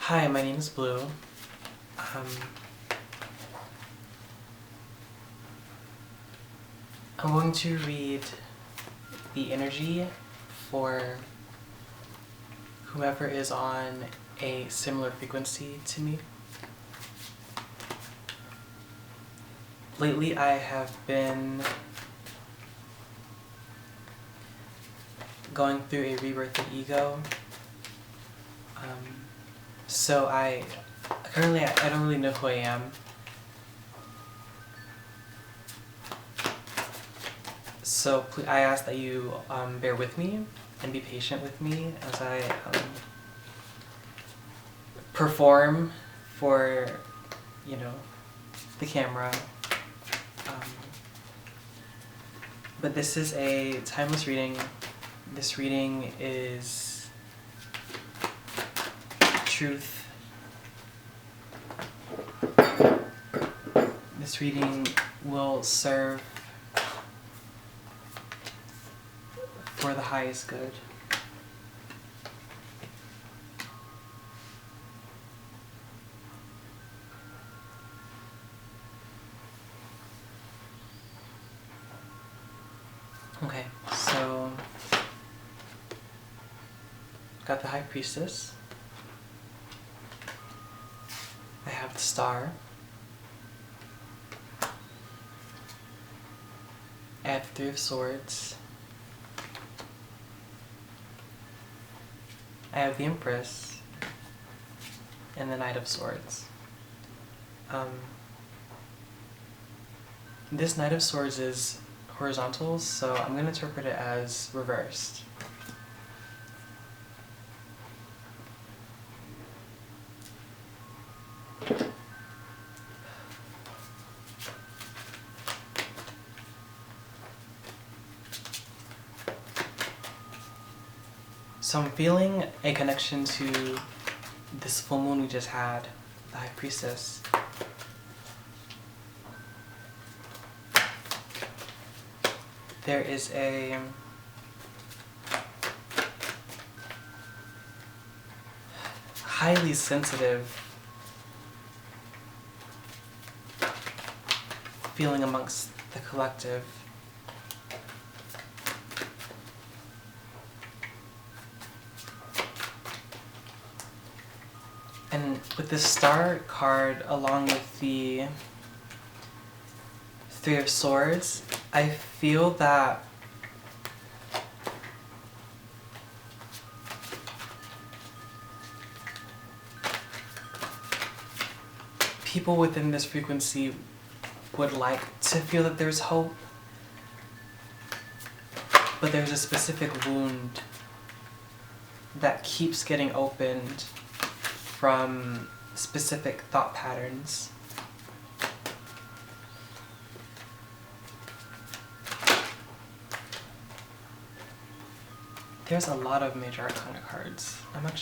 Hi, my name is Blue. I'm going to read the energy for whoever is on a similar frequency to me. Lately, I have been going through a rebirth of ego. So I don't really know who I am. So I ask that you bear with me and be patient with me as I perform for, the camera. But this is a timeless reading. This reading is truth. This reading will serve for the highest good. Okay, so got the High Priestess. I have the Star. I have the Three of Swords. I have the Empress and the Knight of Swords. This Knight of Swords is horizontal, so I'm going to interpret it as reversed. So I'm feeling a connection to this full moon we just had, the High Priestess. There is a highly sensitive feeling amongst the collective. And with the Star card, along with the Three of Swords, I feel that people within this frequency would like to feel that there's hope, but there's a specific wound that keeps getting opened from specific thought patterns. There's a lot of Major Arcana cards. I'm gonna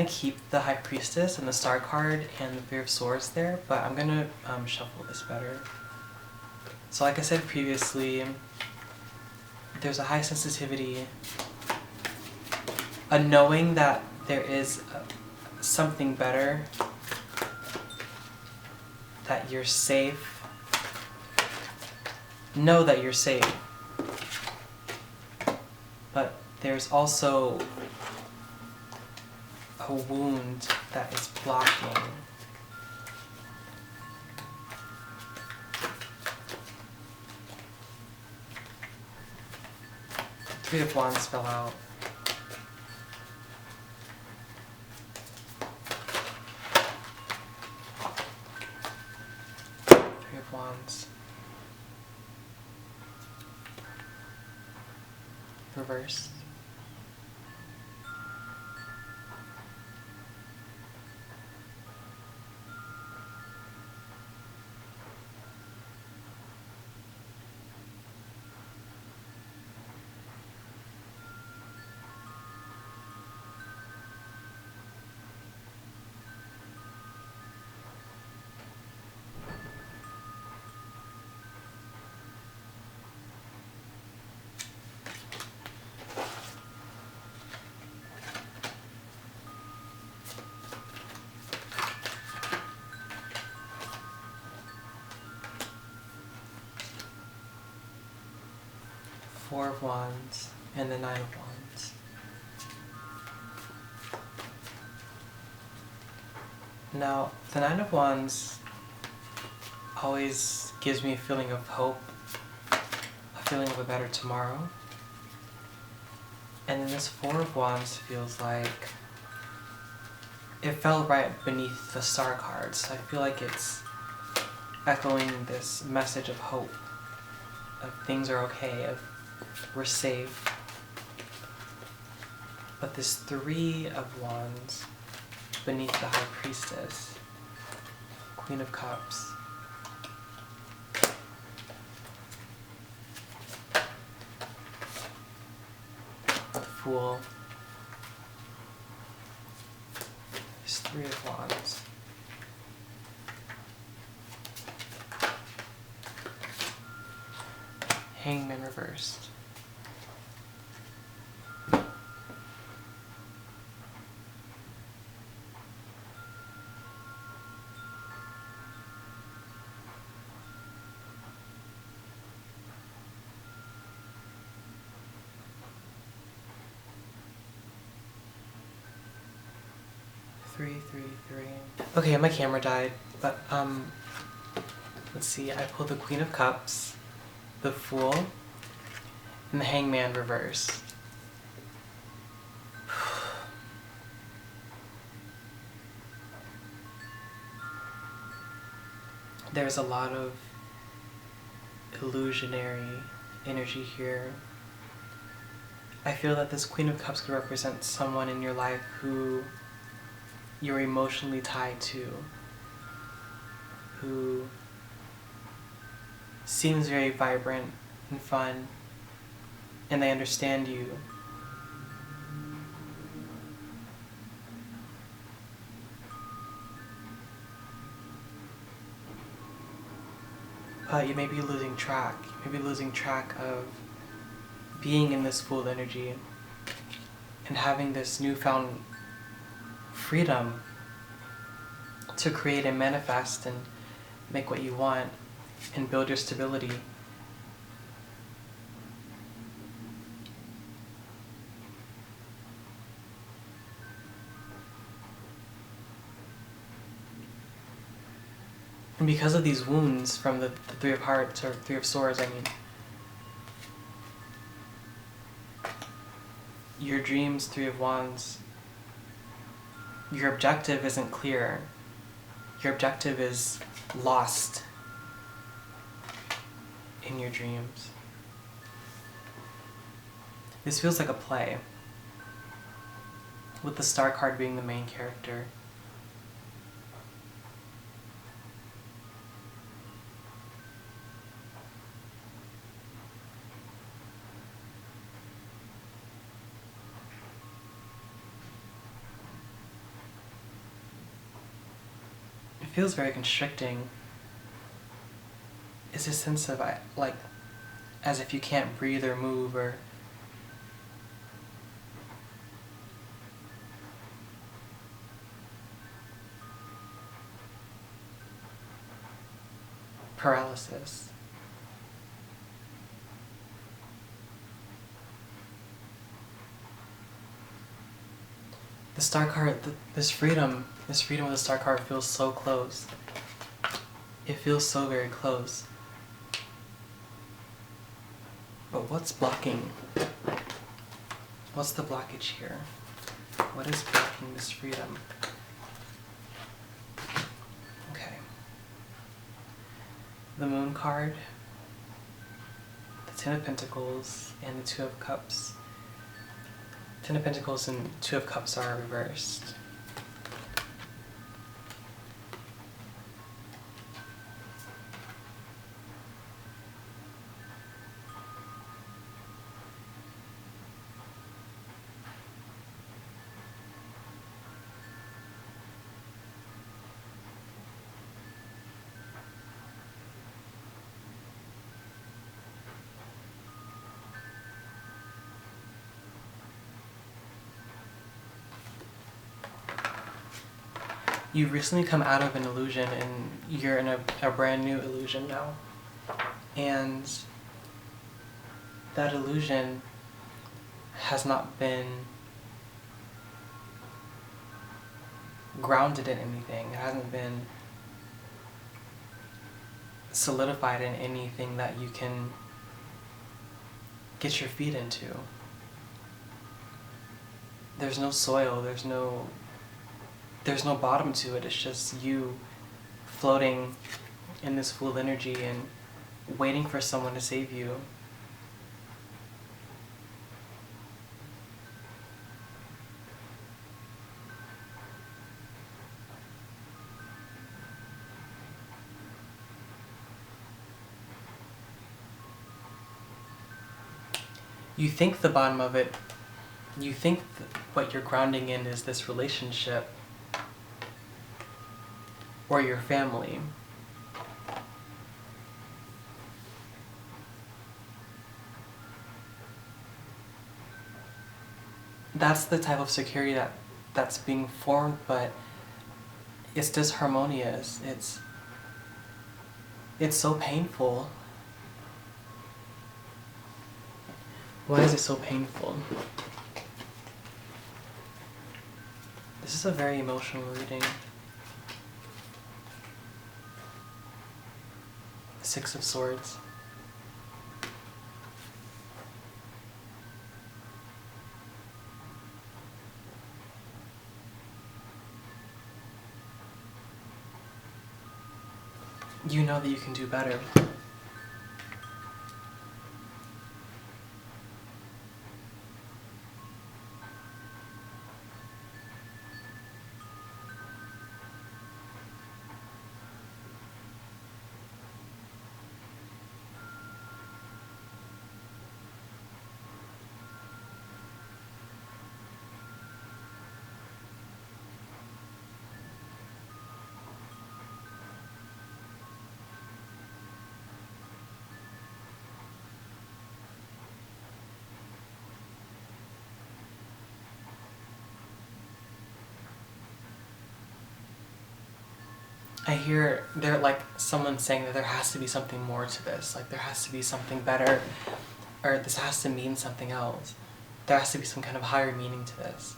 keep the High Priestess and the Star card and the Three of Swords there, but I'm gonna shuffle this better. So like I said previously, there's a high sensitivity, a knowing that there is something better, that you're safe. Know that you're safe. But there's also a wound that is blocking. Three of Wands fell out. Three of Wands. Reversed. Four of Wands, and the Nine of Wands. Now, the Nine of Wands always gives me a feeling of hope, a feeling of a better tomorrow. And then this Four of Wands feels like it fell right beneath the Star cards. I feel like it's echoing this message of hope, of things are okay, of we're safe. But this Three of Wands beneath the High Priestess, Queen of Cups, the Fool, this Three of Wands, Hangman reversed. Three. Okay, my camera died, but let's see, I pulled the Queen of Cups, the Fool, and the Hangman reversed. There's a lot of illusionary energy here. I feel that this Queen of Cups could represent someone in your life who you're emotionally tied to, who seems very vibrant and fun, and they understand you. But you may be losing track. You may be losing track of being in this Fool energy and having this newfound freedom to create and manifest and make what you want and build your stability. And because of these wounds from the Three of Hearts, or Three of Swords, I mean, your dreams, Three of Wands, your objective isn't clear. Your objective is lost in your dreams. This feels like a play, with the Star card being the main character. It feels very constricting. It's a sense of, like, as if you can't breathe or move, or paralysis. The Star card, this freedom of the Star card feels so close. It feels so very close. But what's blocking? What's the blockage here? What is blocking this freedom? Okay. The Moon card, the Ten of Pentacles, and the Two of Cups. Ten of Pentacles and Two of Cups are reversed. You've recently come out of an illusion and you're in a brand new illusion now. And that illusion has not been grounded in anything. It hasn't been solidified in anything that you can get your feet into. There's no soil, there's no bottom to it. It's just you floating in this full energy and waiting for someone to save you. You think the bottom of it, you think what you're grounding in is this relationship or your family. That's the type of security that's being formed, but it's disharmonious. It's so painful. Why is it so painful? This is a very emotional reading. Six of Swords. You know that you can do better. I hear like someone saying that there has to be something more to this, like there has to be something better, or this has to mean something else. There has to be some kind of higher meaning to this.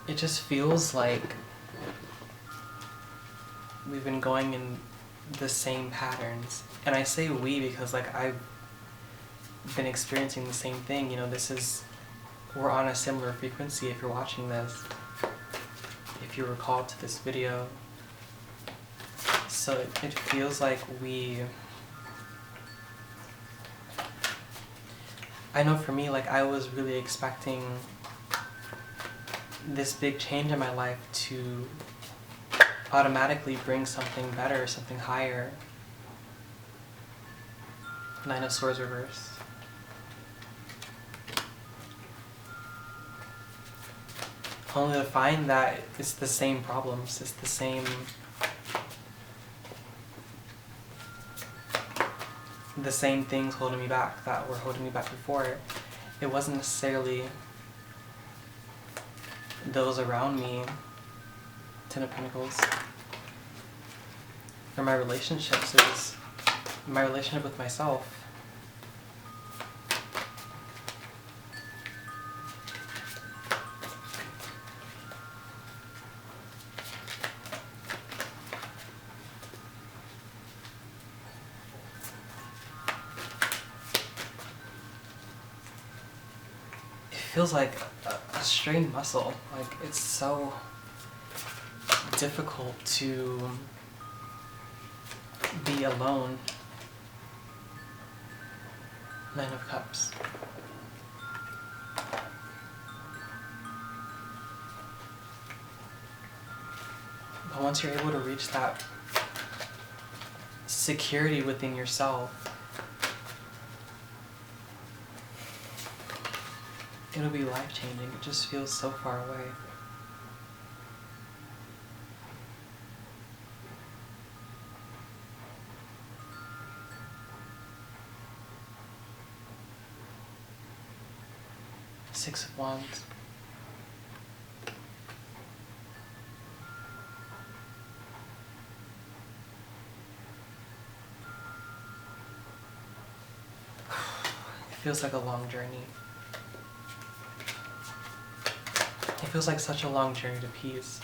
It just feels like we've been going in the same patterns. And I say we because like I've been experiencing the same thing. You know, we're on a similar frequency if you're watching this, if you recall to this video. So it feels like I know for me, like I was really expecting this big change in my life to automatically bring something better, something higher. Nine of Swords reverse. Only to find that it's the same problems, it's the same things holding me back that were holding me back before. It wasn't necessarily those around me, Ten of Pentacles, or my relationships. It was my relationship with myself. It feels like a strained muscle. Like it's so difficult to be alone. Nine of Cups. But once you're able to reach that security within yourself, it'll be life-changing. It just feels so far away. Six of Wands. feels like a long journey. It feels like such a long journey to peace.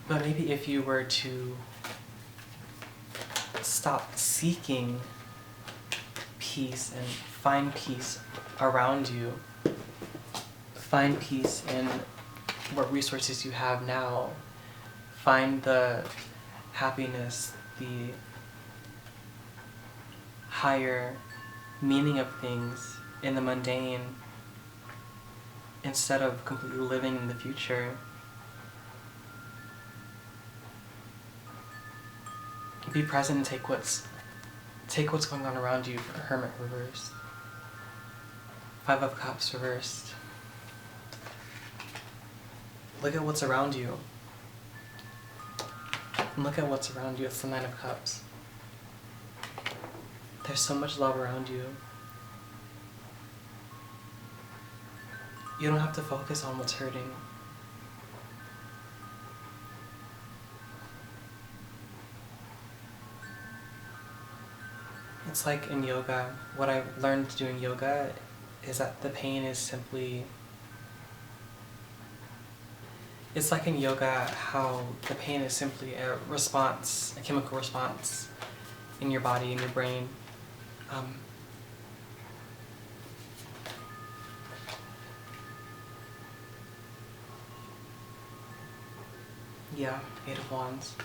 But maybe if you were to stop seeking peace and find peace around you, find peace in what resources you have now, find the happiness, the higher meaning of things in the mundane, instead of completely living in the future. Be present and take what's going on around you. Hermit reversed. 5 of Cups reversed. Look at what's around you. And look at what's around you. It's the 9 of Cups. There's so much love around you. You don't have to focus on what's hurting. It's like in yoga, what I learned doing yoga is that the pain is simply, it's like in yoga how the pain is simply a response, a chemical response in your body, in your brain. Yeah, 8 of Wands.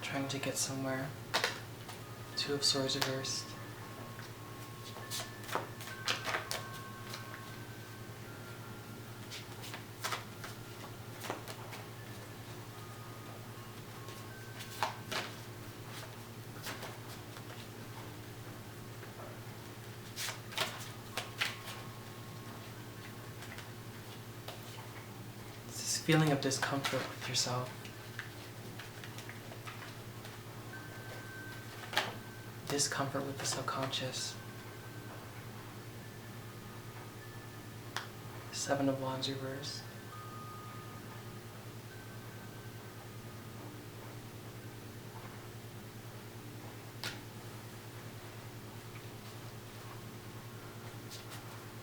Trying to get somewhere. 2 of Swords reversed. It's this feeling of discomfort with yourself. Discomfort with the subconscious. 7 of Wands reversed.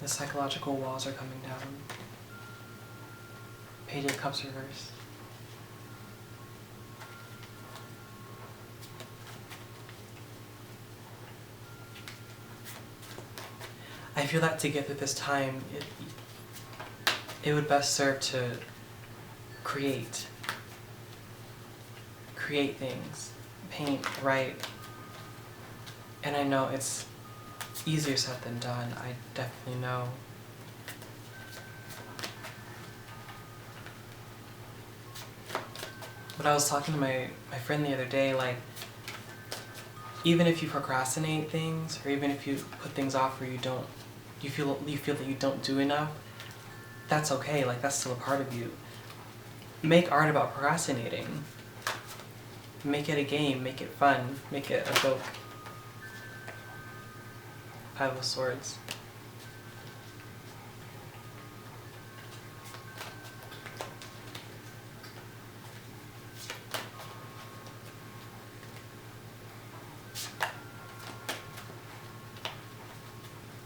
The psychological walls are coming down. Page of Cups reversed. I feel that to get through this time, it would best serve to create things, paint, write. And I know it's easier said than done, I definitely know. But I was talking to my friend the other day, like, even if you procrastinate things, or even if you put things off or you feel that you don't do enough, that's okay, like that's still a part of you. Make art about procrastinating. Make it a game, make it fun, make it a joke. 5 of Swords.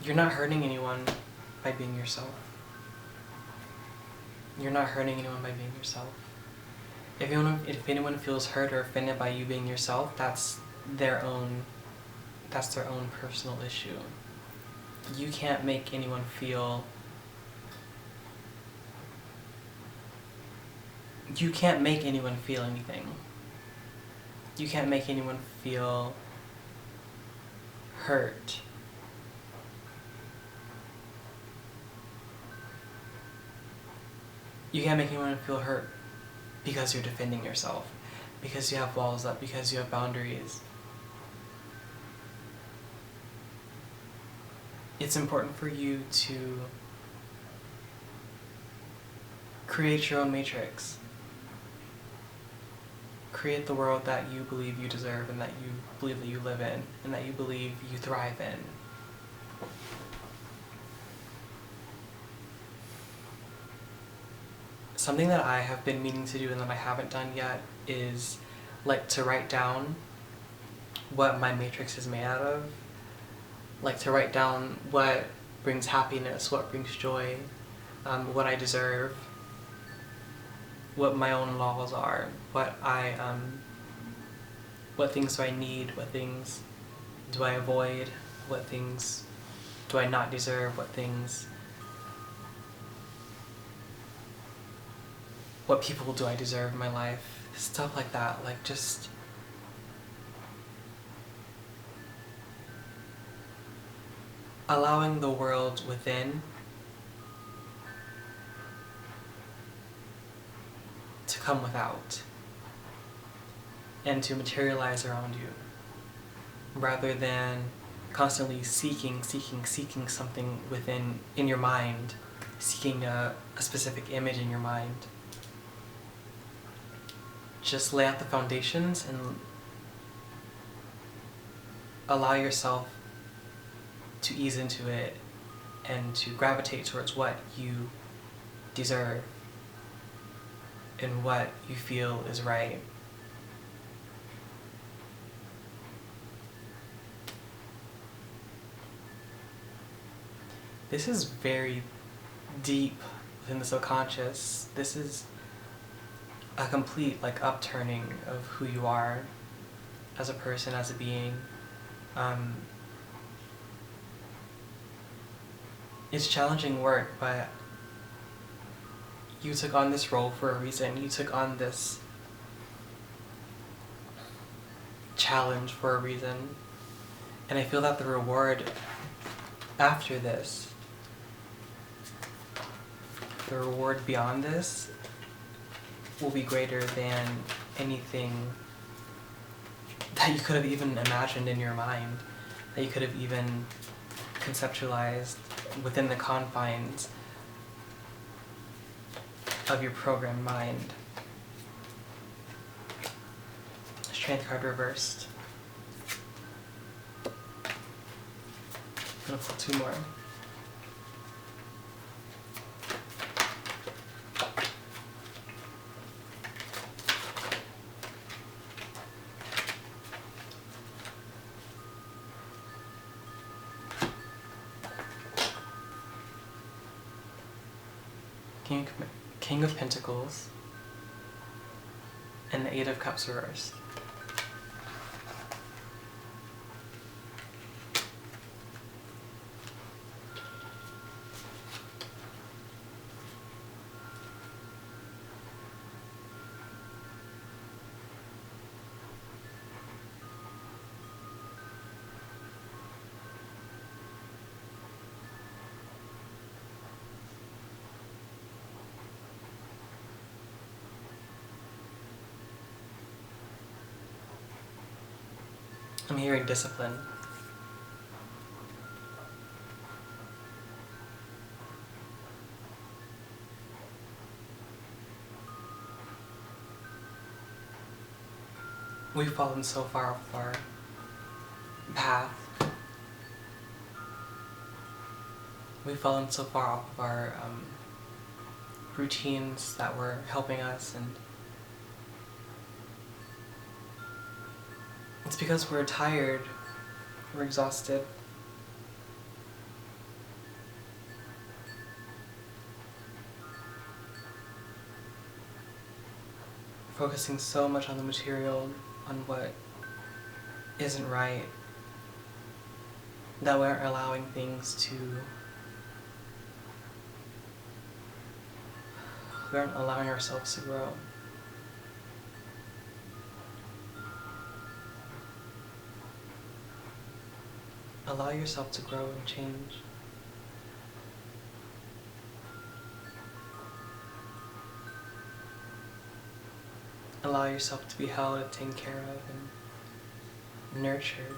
You're not hurting anyone by being yourself. You're not hurting anyone by being yourself. If anyone feels hurt or offended by you being yourself, that's their own personal issue. You can't make anyone feel anything. You can't make anyone feel hurt. You can't make anyone feel hurt because you're defending yourself, because you have walls up, because you have boundaries. It's important for you to create your own matrix. Create the world that you believe you deserve and that you believe that you live in and that you believe you thrive in. something that I have been meaning to do and that I haven't done yet is like to write down what my matrix is made out of. Like to write down what brings happiness, what brings joy, what I deserve, what my own laws are, what things do I need, what things do I avoid, what things do I not deserve, what people do I deserve in my life, stuff like that, like just allowing the world within to come without and to materialize around you, rather than constantly seeking something within, in your mind, seeking a specific image in your mind. Just lay out the foundations and allow yourself to ease into it and to gravitate towards what you deserve and what you feel is right. This is very deep within the subconscious. This is a complete upturning of who you are as a person, as a being. It's challenging work, but you took on this role for a reason. You took on this challenge for a reason. And I feel that the reward after this, the reward beyond this, will be greater than anything that you could have even imagined in your mind, that you could have even conceptualized within the confines of your programmed mind. Strength card reversed. I'm gonna pull 2 more. King of Pentacles and the 8 of Cups reversed. I'm hearing discipline. We've fallen so far off our path. We've fallen so far off of our routines that were helping us, and it's because we're tired, we're exhausted. Focusing so much on the material, on what isn't right, that we aren't allowing things to, we aren't allowing ourselves to grow. Allow yourself to grow and change. Allow yourself to be held and taken care of and nurtured.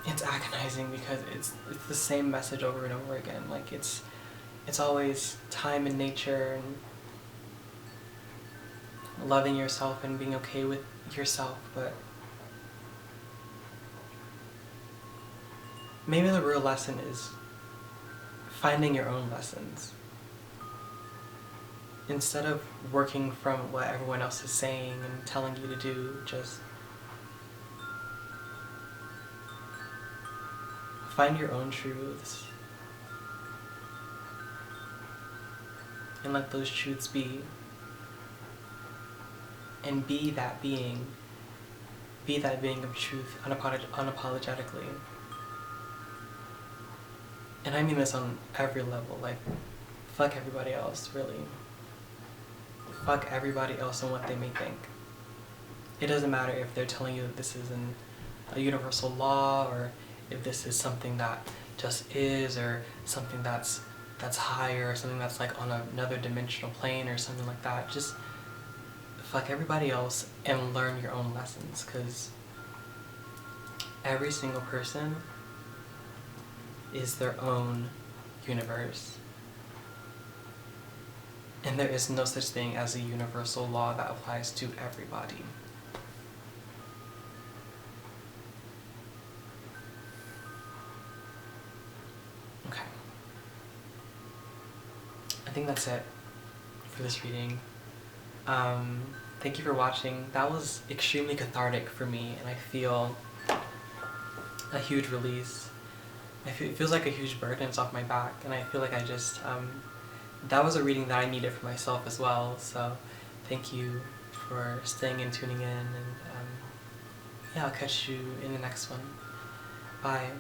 It's agonizing because it's the same message over and over again. Like it's always time and nature and loving yourself and being okay with yourself, but maybe the real lesson is finding your own lessons. Instead of working from what everyone else is saying and telling you to do, just find your own truths and let those truths be. And be that being. Be that being of truth unapologetically. And I mean this on every level, like, fuck everybody else, really. Fuck everybody else and what they may think. It doesn't matter if they're telling you that this isn't a universal law, or if this is something that just is, or something that's higher, or something that's like on another dimensional plane or something like that. Just fuck everybody else and learn your own lessons, because every single person is their own universe. And there is no such thing as a universal law that applies to everybody. Okay. I think that's it for this reading. Thank you for watching. That was extremely cathartic for me, and I feel a huge release. It feels like a huge burden's off my back, and I feel like I just, that was a reading that I needed for myself as well, so thank you for staying and tuning in, and yeah, I'll catch you in the next one. Bye.